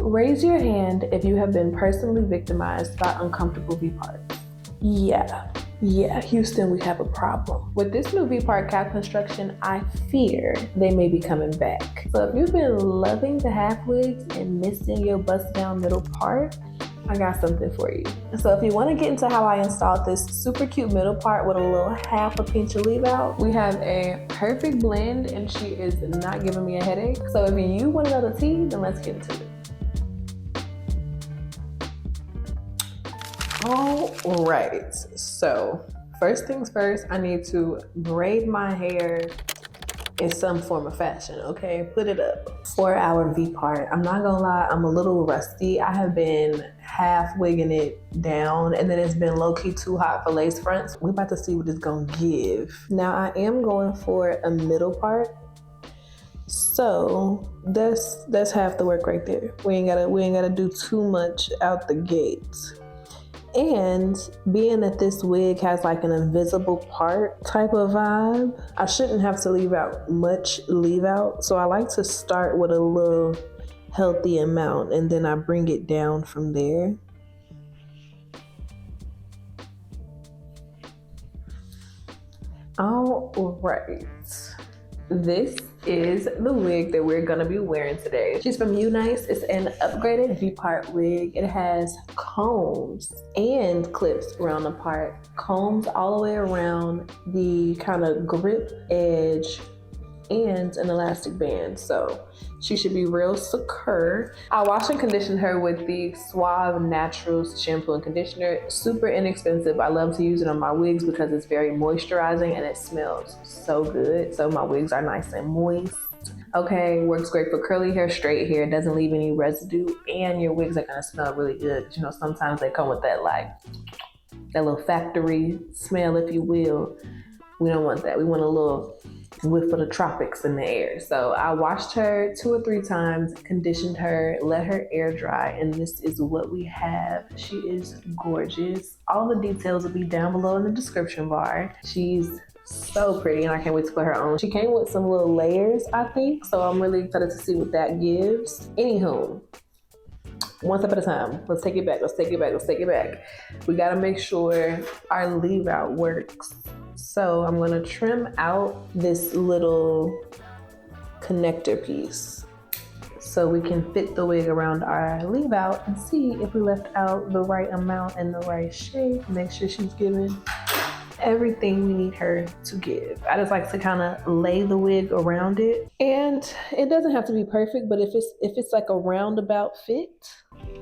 Raise your hand if you have been personally victimized by uncomfortable V-parts. Yeah, Houston, we have a problem. With this new V-part cap construction, I fear they may be coming back. So if you've been loving the half wigs and missing your bust down middle part, I got something for you. So if you want to get into how I installed this super cute middle part with a little half a pinch of leave out, we have a perfect blend and she is not giving me a headache. So if you want to know the tea, then let's get into it. All right, so first things first, I need to braid my hair in some form of fashion, okay? Put it up. 4-hour V-part. I'm not gonna lie, I'm a little rusty. I have been half wigging it down and then it's been low-key too hot for lace fronts. We're about to see what it's gonna give. Now I am going for a middle part. So that's half the work right there. We ain't gotta do too much out the gate. And being that this wig has like an invisible part type of vibe, I shouldn't have to leave out much leave out. So I like to start with a little healthy amount and then I bring it down from there. All right. This is the wig that we're gonna be wearing today. She's from UNice. It's an upgraded V-part wig. It has combs and clips around the part. Combs all the way around the kind of grip edge and an elastic band. So she should be real secure. I wash and condition her with the Suave Naturals shampoo and conditioner. Super inexpensive. I love to use it on my wigs because it's very moisturizing and it smells so good. So my wigs are nice and moist. Okay, works great for curly hair, straight hair, doesn't leave any residue, and your wigs are gonna smell really good. You know, sometimes they come with that that little factory smell, if you will. We don't want that. We want a little whiff of the tropics in the air. So I washed her 2 or 3 times, conditioned her, let her air dry, and this is what we have. She is gorgeous. All the details will be down below in the description bar. She's so pretty and I can't wait to put her on. She came with some little layers, I think, so I'm really excited to see what that gives. Anywho, one step at a time. Let's take it back. We gotta make sure our leave out works. So I'm gonna trim out this little connector piece so we can fit the wig around our leave out and see if we left out the right amount and the right shape. Make sure she's giving everything we need her to give. I just like to kind of lay the wig around it, and it doesn't have to be perfect, but if it's like a roundabout fit,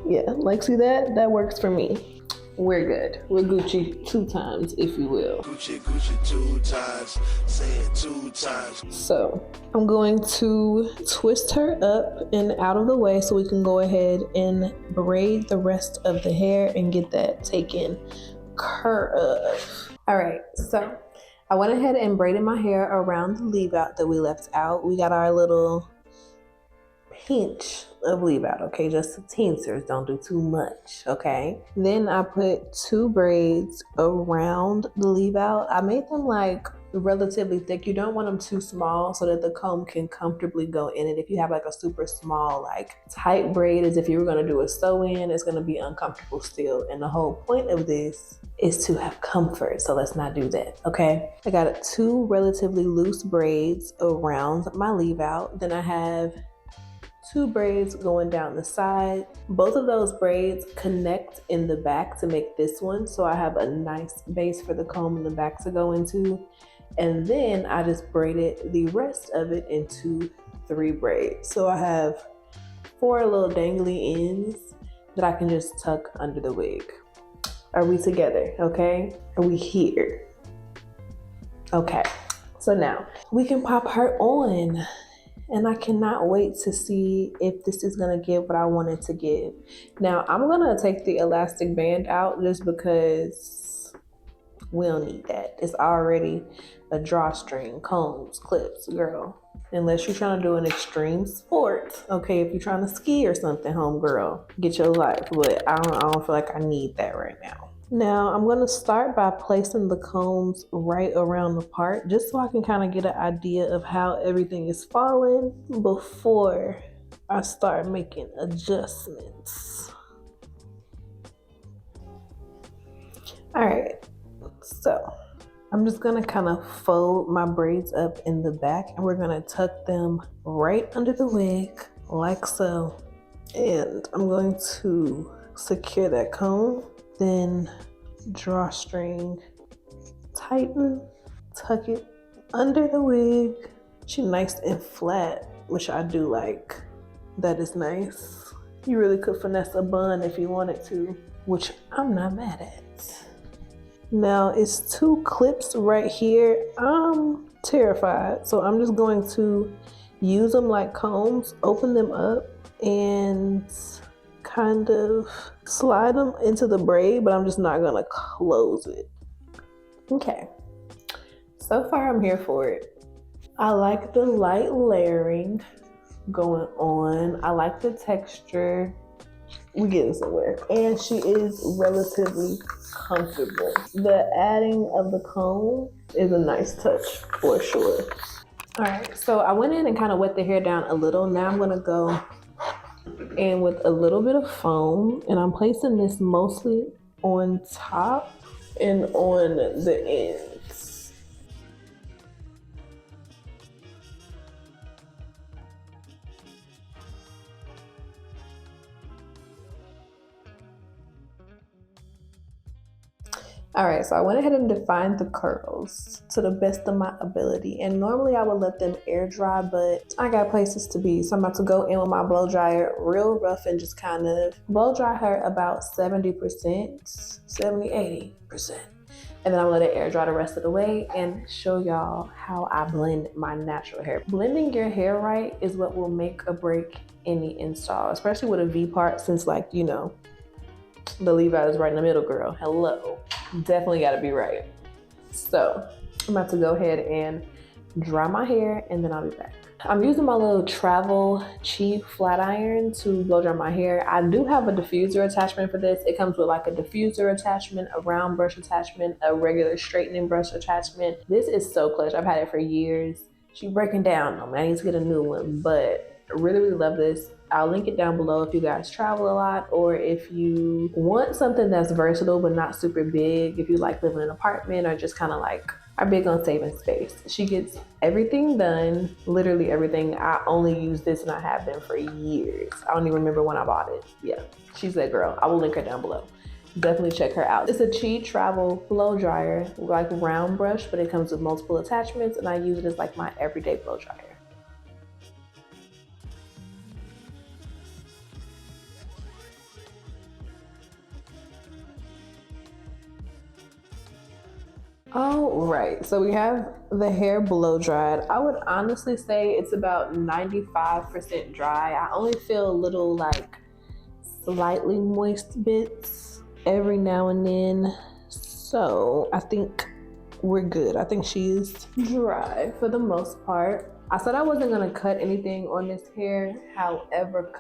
yeah, like see that works for me. We're good. We're Gucci 2 times, if you will. Gucci 2 times, say it 2 times. So I'm going to twist her up and out of the way so we can go ahead and braid the rest of the hair and get that taken care of. All right, so I went ahead and braided my hair around the leave out that we left out. We got our little pinch of leave out, okay? Just the teensers, don't do too much, okay? Then I put 2 braids around the leave out. I made them like relatively thick. You don't want them too small so that the comb can comfortably go in it. If you have like a super small, like tight braid as if you were gonna do a sew-in, it's gonna be uncomfortable still. And the whole point of this is to have comfort, so let's not do that, okay? I got 2 relatively loose braids around my leave out. Then I have 2 braids going down the side. Both of those braids connect in the back to make this one, so I have a nice base for the comb in the back to go into. And then I just braided the rest of it into 3 braids. So I have 4 little dangly ends that I can just tuck under the wig. Are we together, okay? Are we here? Okay, so now we can pop her on. And I cannot wait to see if this is gonna give what I want it to give. Now, I'm gonna take the elastic band out just because we don't need that. It's already a drawstring, combs, clips, girl. Unless you're trying to do an extreme sport, okay? If you're trying to ski or something, homegirl, get your life. But I don't feel like I need that right now. Now, I'm gonna start by placing the combs right around the part, just so I can kind of get an idea of how everything is falling before I start making adjustments. All right, so I'm just gonna kind of fold my braids up in the back and we're gonna tuck them right under the wig like so. And I'm going to secure that comb, then drawstring, tighten, tuck it under the wig. She's nice and flat, which I do like. That is nice. You really could finesse a bun if you wanted to, which I'm not mad at. Now it's 2 clips right here. I'm terrified, so I'm just going to use them like combs, open them up, and kind of slide them into the braid, but I'm just not gonna close it. Okay, so far I'm here for it. I like the light layering going on. I like the texture. We're getting somewhere. And she is relatively comfortable. The adding of the comb is a nice touch for sure. All right, so I went in and kind of wet the hair down a little. Now I'm gonna go in with a little bit of foam, and I'm placing this mostly on top and on the ends. All right, so I went ahead and defined the curls to the best of my ability. And normally I would let them air dry, but I got places to be. So I'm about to go in with my blow dryer real rough and just kind of blow dry her about 70%, 80%. And then I'm gonna let it air dry the rest of the way and show y'all how I blend my natural hair. Blending your hair right is what will make or break any install, especially with a V-part, since like, you know, the leave out is right in the middle, girl. Hello. Definitely gotta be right. So I'm about to go ahead and dry my hair and then I'll be back. I'm using my little travel cheap flat iron to blow dry my hair. I do have a diffuser attachment for this. It comes with like a diffuser attachment, a round brush attachment, a regular straightening brush attachment. This is so clutch. I've had it for years. She's breaking down on me. I need to get a new one, but I really, really love this. I'll link it down below if you guys travel a lot or if you want something that's versatile but not super big, if you like living in an apartment or just kind of like are big on saving space. She gets everything done, literally everything. I only use this and I have been for years. I don't even remember when I bought it. Yeah, she's that girl. I will link her down below. Definitely check her out. It's a Chi Travel blow dryer, like round brush, but it comes with multiple attachments and I use it as like my everyday blow dryer. All right, so we have the hair blow dried. I would honestly say it's about 95% dry. I only feel a little like slightly moist bits every now and then. So I think we're good. I think she's dry for the most part. I said I wasn't gonna cut anything on this hair, however,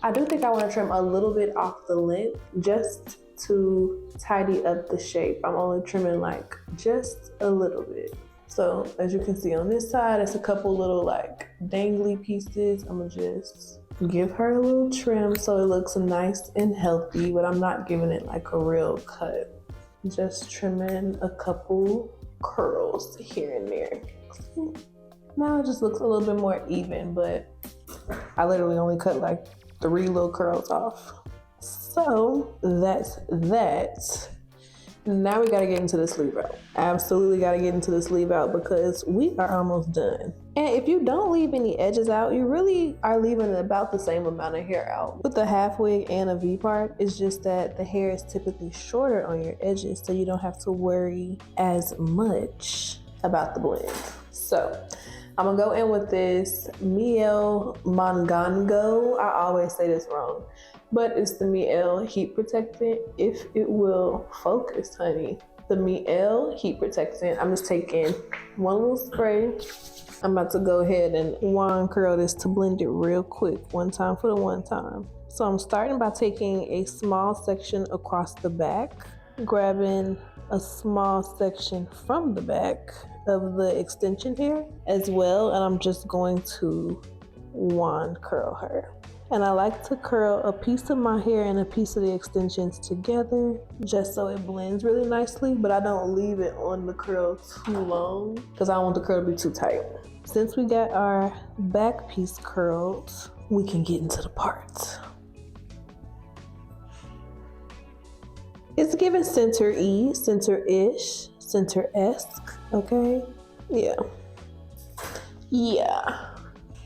I do think I wanna trim a little bit off the length just to tidy up the shape. I'm only trimming like just a little bit. So as you can see on this side, it's a couple little like dangly pieces. I'm gonna just give her a little trim so it looks nice and healthy, but I'm not giving it like a real cut. Just trimming a couple curls here and there. Now it just looks a little bit more even, but I literally only cut like 3 little curls off. So that's that. Now we gotta get into the sleeve out. Absolutely gotta get into the sleeve out because we are almost done. And if you don't leave any edges out, you really are leaving about the same amount of hair out. With the half wig and a V-part, it's just that the hair is typically shorter on your edges, so you don't have to worry as much about the blend. So I'm gonna go in with this Miel Mongongo. I always say this wrong, but it's the Miel heat protectant. If it will focus, honey. The Miel heat protectant. I'm just taking one little spray. I'm about to go ahead and wand curl this to blend it real quick, one time for the one time. So I'm starting by taking a small section across the back, grabbing a small section from the back of the extension hair as well, and I'm just going to wand curl her. And I like to curl a piece of my hair and a piece of the extensions together just so it blends really nicely, but I don't leave it on the curl too long because I don't want the curl to be too tight. Since we got our back piece curled, we can get into the parts. It's giving center-y, center-ish, center-esque, okay? Yeah.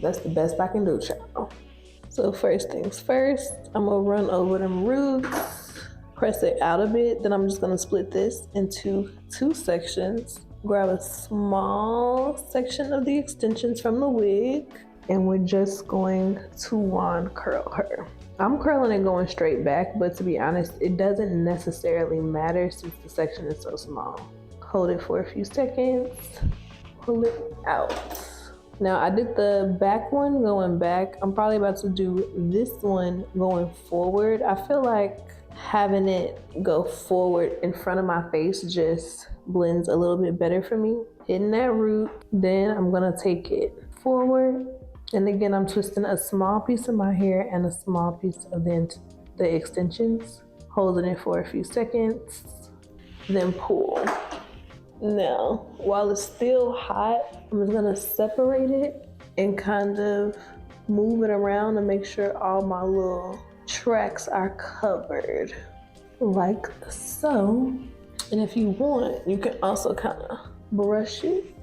That's the best I can do, child. So first things first, I'm gonna run over them roots, press it out a bit, then I'm just gonna split this into 2 sections, grab a small section of the extensions from the wig, and we're just going to wand curl her. I'm curling it going straight back, but to be honest, it doesn't necessarily matter since the section is so small. Hold it for a few seconds, pull it out. Now I did the back one going back. I'm probably about to do this one going forward. I feel like having it go forward in front of my face just blends a little bit better for me. Hitting that root, then I'm gonna take it forward. And again, I'm twisting a small piece of my hair and a small piece of the extensions, holding it for a few seconds, then pull. Now, while it's still hot, I'm just gonna separate it and kind of move it around to make sure all my little tracks are covered, like so. And if you want, you can also kind of brush it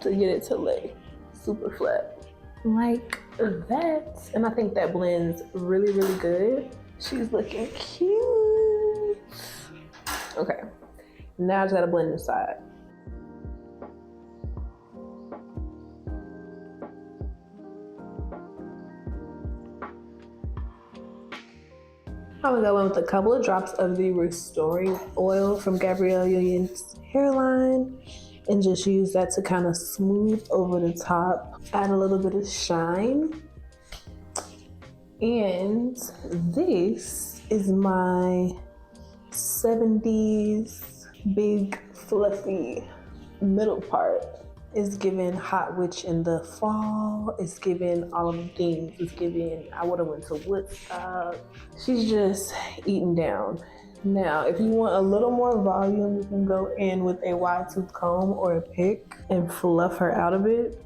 to get it to lay super flat, like that. And I think that blends really, really good. She's looking cute. Okay. Now I just gotta blend inside. I'm gonna go in with a couple of drops of the restoring oil from Gabrielle Union's hairline and just use that to kind of smooth over the top, add a little bit of shine. And this is my 70s big fluffy middle part. It's giving hot witch in the fall. It's giving all of the things. It's giving I would have went to Woodstock. She's just eating down. Now, if you want a little more volume, you can go in with a wide tooth comb or a pick and fluff her out a bit.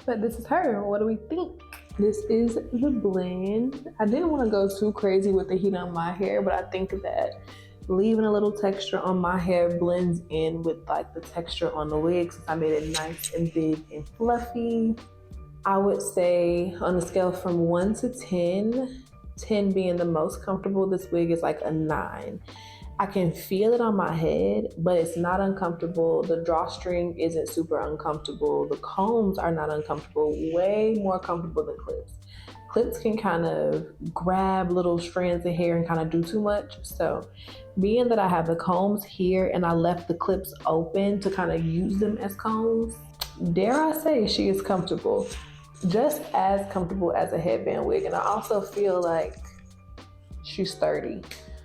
But this is her. What do we think? This is the blend. I didn't want to go too crazy with the heat on my hair, but I think that leaving a little texture on my hair blends in with like the texture on the wig since I made it nice and big and fluffy. I would say on a scale from 1 to 10, 10 being the most comfortable, this wig is like a 9. I can feel it on my head, but it's not uncomfortable. The drawstring isn't super uncomfortable. The combs are not uncomfortable, way more comfortable than clips. Clips can kind of grab little strands of hair and kind of do too much. So being that I have the combs here and I left the clips open to kind of use them as combs, dare I say she is comfortable. Just as comfortable as a headband wig. And I also feel like she's 30.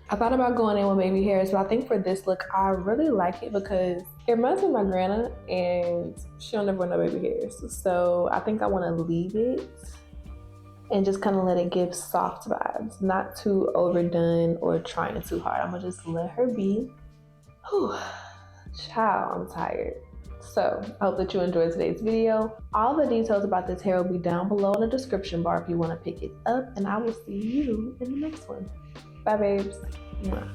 I thought about going in with baby hairs, but I think for this look, I really like it because it reminds me of my grandma and she don't ever wear no baby hairs. So I think I want to leave it and just kind of let it give soft vibes, not too overdone or trying too hard. I'm gonna just let her be. Whew, child, I'm tired. So I hope that you enjoyed today's video. All the details about this hair will be down below in the description bar if you want to pick it up, and I will see you in the next one. Bye, babes. Mwah.